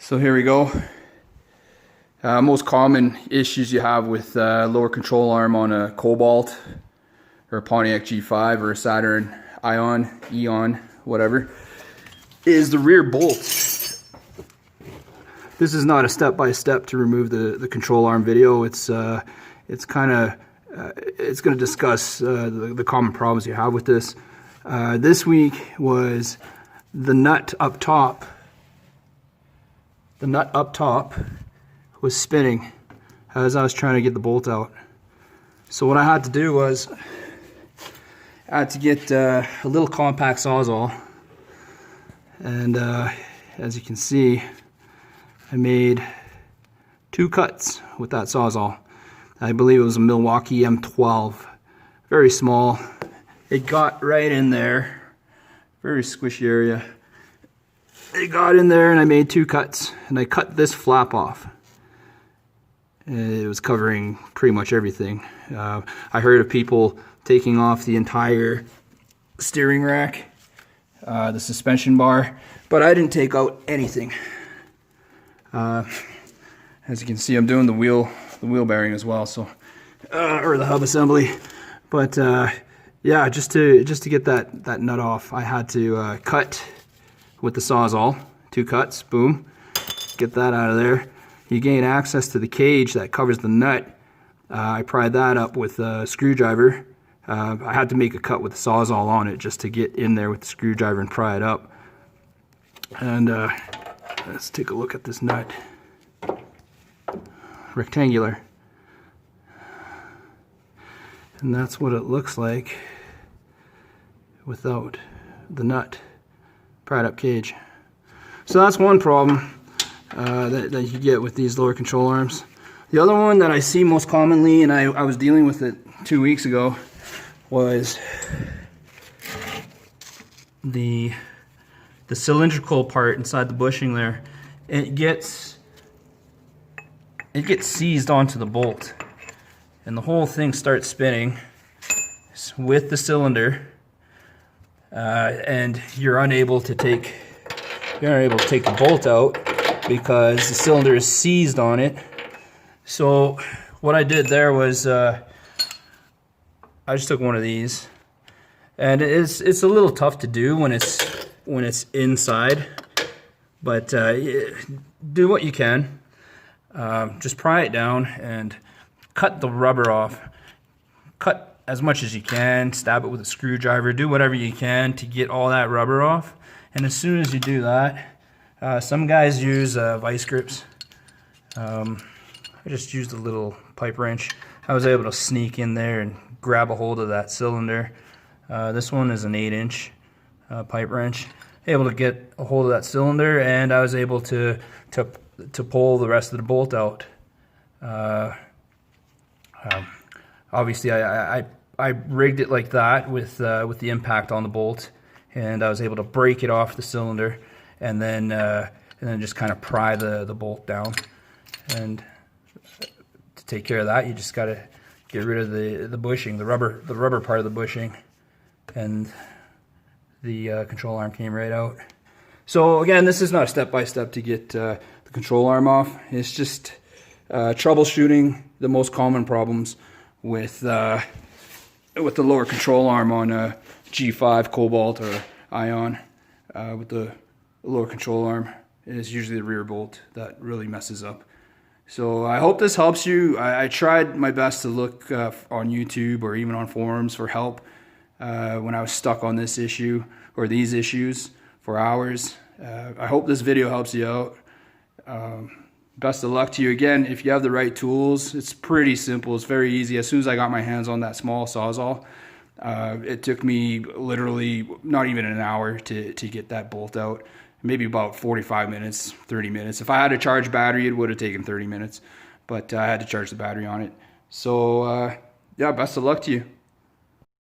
So here we go. Most common issues you have with lower control arm on a Cobalt or a Pontiac G5 or a Saturn Ion, whatever, is the rear bolt. This is not a step-by-step to remove the control arm video. It's going to discuss the common problems you have with this. This week was the nut up top. The nut up top was spinning as I was trying to get the bolt out. So what I had to do was I had to get a little compact sawzall, and as you can see, I made 2 cuts with that sawzall. I believe it was a Milwaukee M12, very small. It got right in there, very squishy area. It got in there and I made 2 cuts, and I cut this flap off. It was covering pretty much everything. I heard of people taking off the entire steering rack, the suspension bar, but I didn't take out anything. As you can see, I'm doing the wheel bearing as well, so or the hub assembly. But yeah, just to get that nut off, I had to cut with the sawzall, 2 cuts, boom, get that out of there. You gain access to the cage that covers the nut. I pried that up with a screwdriver. I had to make a cut with the sawzall on it just to get in there with the screwdriver and pry it up. And let's take a look at this nut. Rectangular. And that's what it looks like without the nut. Pried up cage. So that's one problem that you get with these lower control arms. The other one that I see most commonly, and I was dealing with it 2 weeks ago, was the cylindrical part inside the bushing there. It gets seized onto the bolt, and the whole thing starts spinning with the cylinder. And you're unable to take the bolt out because the cylinder is seized on it. So what I did there was I just took one of these, and it's a little tough to do when it's inside, but do what you can. Just pry it down and cut the rubber off. Cut as much as you can, stab it with a screwdriver, do whatever you can to get all that rubber off. And as soon as you do that, some guys use vice grips. I just used a little pipe wrench. I was able to sneak in there and grab a hold of that cylinder. This one is an 8-inch pipe wrench. Able to get a hold of that cylinder, and I was able to pull the rest of the bolt out. Obviously, I rigged it like that with the impact on the bolt, and I was able to break it off the cylinder, and then just kind of pry the bolt down. And to take care of that, you just got to get rid of the bushing, the rubber part of the bushing, and the control arm came right out. So again, this is not a step-by-step to get the control arm off. It's just troubleshooting the most common problems with the lower control arm on a G5, Cobalt, or Ion. With the lower control arm, it is usually the rear bolt that really messes up. So I hope this helps you. I tried my best to look on YouTube or even on forums for help when I was stuck on this issue or these issues for hours. I hope this video helps you out. Best of luck to you. Again, if you have the right tools, it's pretty simple. It's very easy. As soon as I got my hands on that small sawzall, it took me literally not even an hour to get that bolt out. Maybe about 45 minutes, 30 minutes. If I had a charged battery, it would have taken 30 minutes, but I had to charge the battery on it. So yeah, best of luck to you.